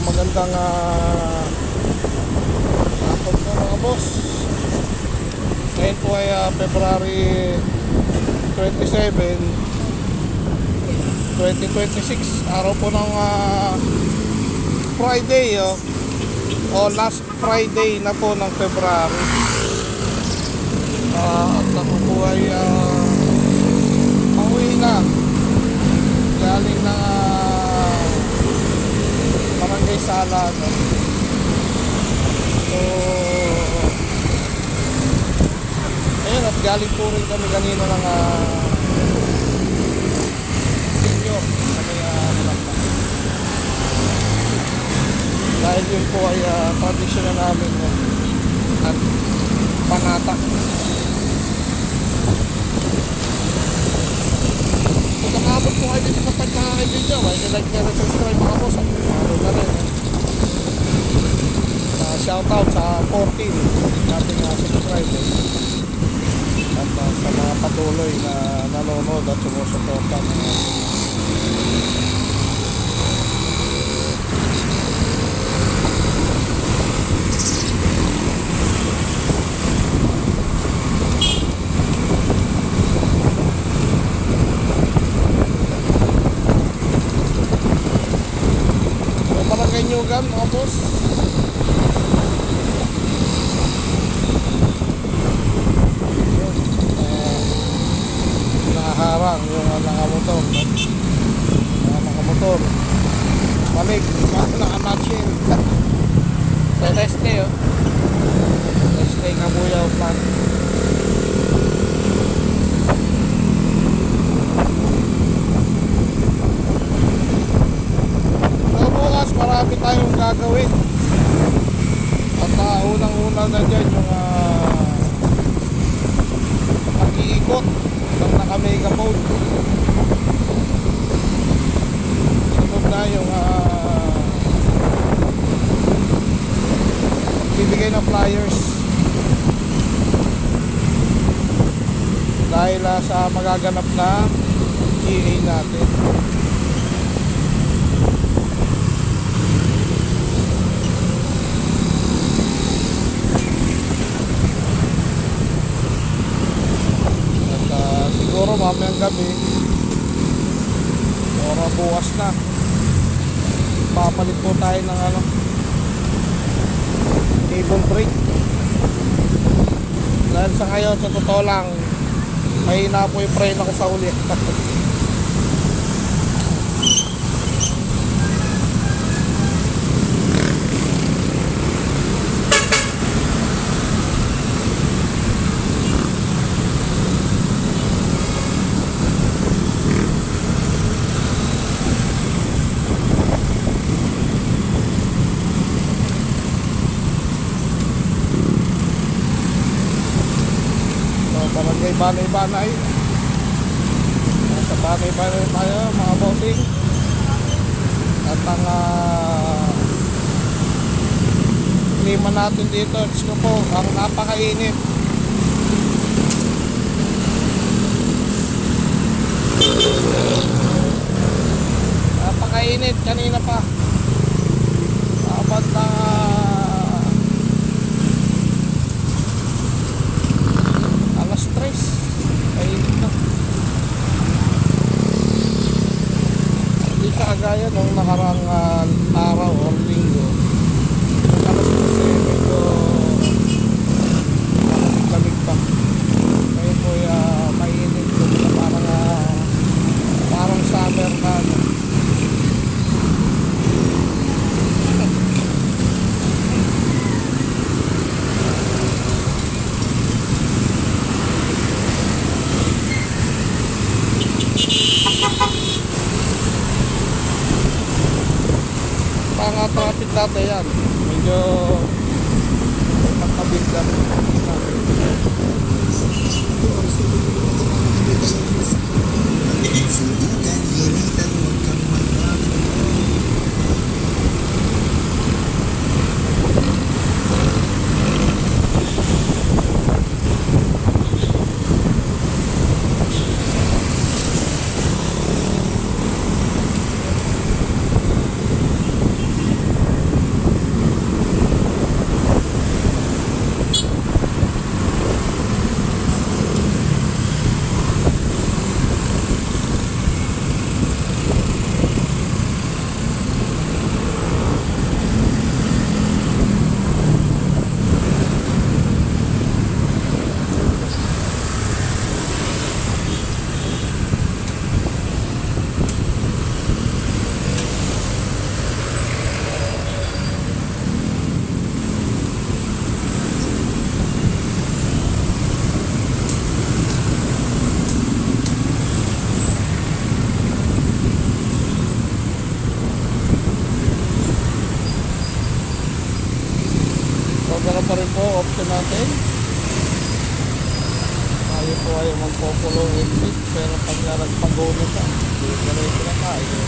magandang hapon po mga boss. Ngayon po ay February 27, 2026. Araw po ng Friday o last Friday na po ng February. At ako po ay pauwi na galing ng Barangay Sala, no? So ayun, at galing po rin kami kanina ng senior kami malakpak. Dahil yun po ay tradisyon na namin, no? At panata. Kung nakabot po kayo dito sa pagkakaibigan, ay like na subscribe mga boss, at ano na rin, shoutout sa 14 nating subscribers at sa mga patuloy na nanonood at sumusuporta. Barangay Nyugan mga boss. Nakaharang yung nakamotor, nakamotor balik, nakamatching sa Leste, Leste Kabuyaw plant. So bukas marami tayong gagawin at unang-una na dyan yung mag-iikot ng naka-mega mode. Sunod na yung bibigay ng flyers dahil sa magaganap na GA natin. Siguro mamayang gabi o bukas na papalit po tayo ng cable brake. Dahil sa ngayon, sa totoo lang, mahina po yung preno ko sa uli. Barangay Banay-Banay, nasa Banay-Banay tayo mga bossing. At ang klima natin dito, gusto po, ang napakainit. Napakainit kanina pa, abot na stress ay na. Hindi kaagaya nung nakarang araw o linggo. Alas 12 medyo lamig pa. Ngayon po mainit po, parang summer na. Mga traffic data yan, medyo magkabit lang. pa rin po option natin. Tayo po ay magpopulo exit, pero pag nagpago na siya, diretso na tayo.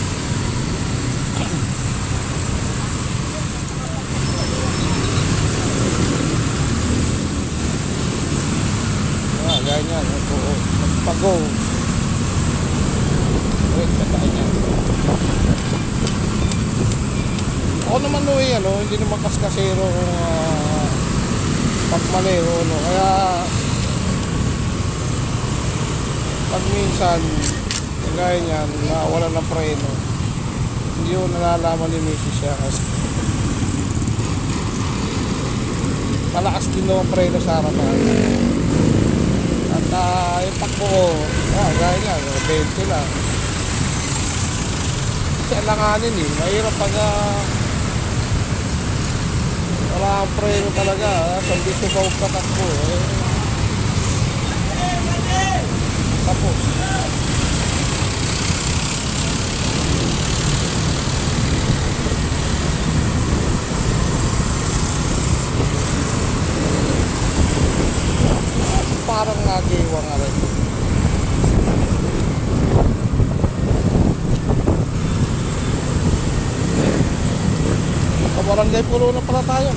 Ganyan, magpago. Wait, katayin yan. Ako naman hindi naman kaskasero kung pagmanero, no? Kaya pag minsan gaya niyan, nawala ng preno, hindi ko nalalaman ni Mrs. siya kasi malakas din daw ang preno sa harapan. At yung takbo ko, gaya niyan, 20 lang. Kasi alanganin mahirap pag wala ang preno talaga, hindi subaw ka takbo tapos parang nagiwang nga rin. Barangay Pulo na pala tayo.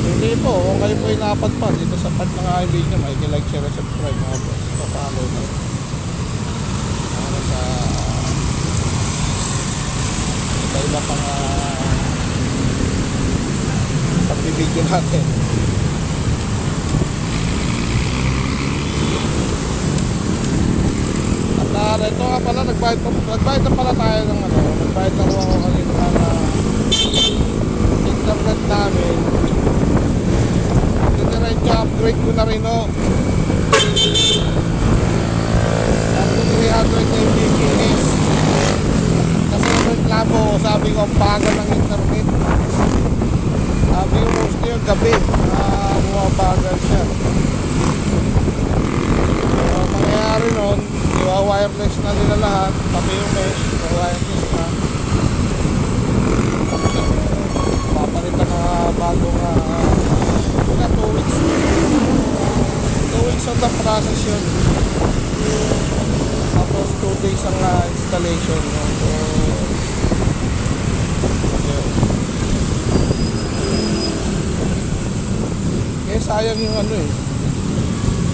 Hindi po, kung kayo po inapadpad dito sa part ng aking video, may like, share, subscribe mga boss. Papalo na para sa iba pang pagbibideo natin. Ito nga pala, nagbayad na pala tayo ng nagbayad na rin ako kanina na internet namin. Diretso upgrade ko na rin up to 300 Mbps. Kasi reklamo, sabi ko ang bagal ng internet. Sabi ko mostly yung gabi bumabagal siya. Mangyayari nun, wireless na nila lahat, pati yung mesh, wireless na. Papalitan na bagong 2 weeks. 2 weeks on the process yun. Tapos 2 days ang installation. So, yun. Kaya sayang yung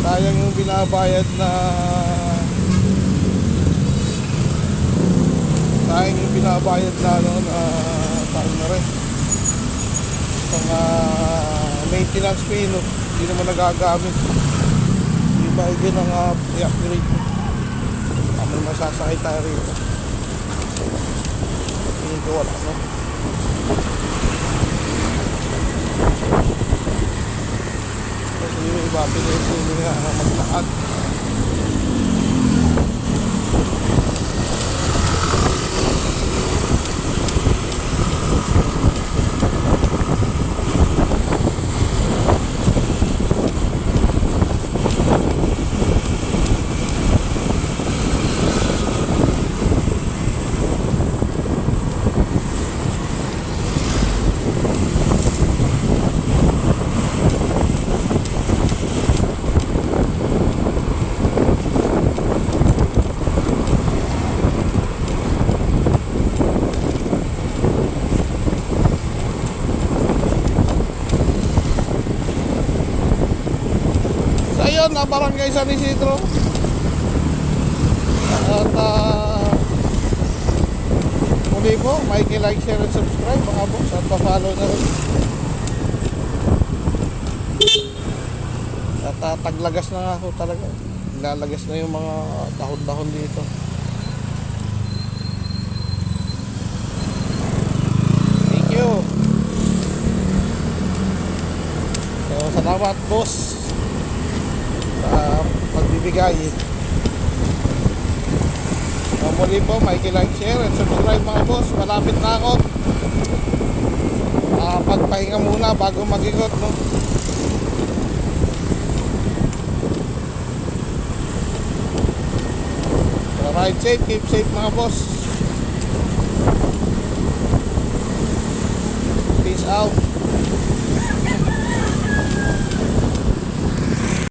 sayang yung binabayad na tayo na rin itong maintenance fee, hindi naman nagagamit. Hindi ba yun ang i-upgrade kami masasakay tayo rito. Hindi ko wala kasi yung iba pinili nga magtaad. Na barangay San Isidro at muli po may like, share and subscribe mga boss at pa-follow na rin at taglagas na nga ako talaga, lalagas na yung mga dahon-dahon dito. Thank you. So salamat boss pagbibigay. Muli po, like, share and subscribe mga boss. Malapit na ako. Pagpahinga muna bago mag-ikot, no? So, ride safe, keep safe mga boss. Peace out.